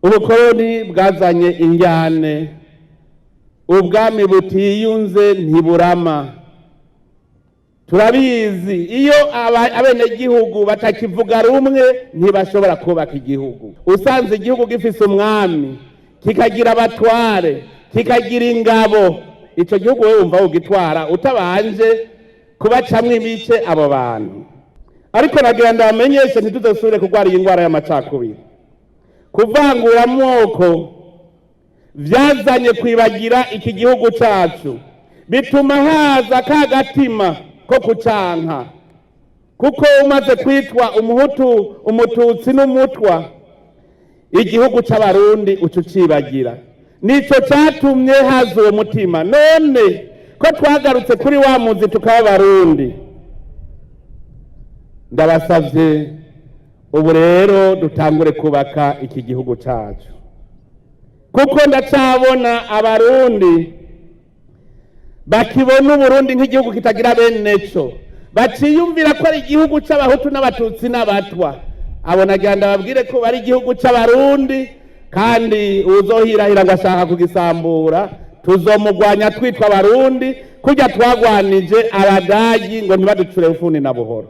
ubukoroni bwazanye injyane, ubwami butiyunze ntiburama. Turabizi iyo abenegihugu batakivuga rumwe ntibashobora kubaka igihugu. Usanze igihugu gifise umwami, kikagira abatware, kikagira ingabo, ico gihugu wewe wumva ugitwara utabanje kubacamwo ibice abo bantu. Ariko nagira ndabamenyeshe ntituzosubire kurwara iyi ndwara y'amacakubiri. Kuvangura amoko vyazanye kwibagira iki gihugu cacu, bituma haza kagatima ko kucanka, kuko umaze kwitwa umuhutu, umututsi n'umutwa, igihugu c'abarundi ucucibagira. Nico catumye haza uwo mutima. None ko twagarutse kuri wa muzi tukaba Barundi, ndabasavye ubu rero dutangure kubaka iki gihugu cacu, kuko ndacabona abarundi bakibona Uburundi nk'igihugu kitagira bene co, baciyumvira ko ari igihugu c'abahutu n'abatutsi n'abatwa. Abo nagira ndababwire ko bari igihugu c'abarundi, kandi uzohirahira ngo ashaka kugisambura tuzomugwanya twitwa Abarundi, kurya twagwanije abadagi ngo ntibaducure ufuni na buhoro.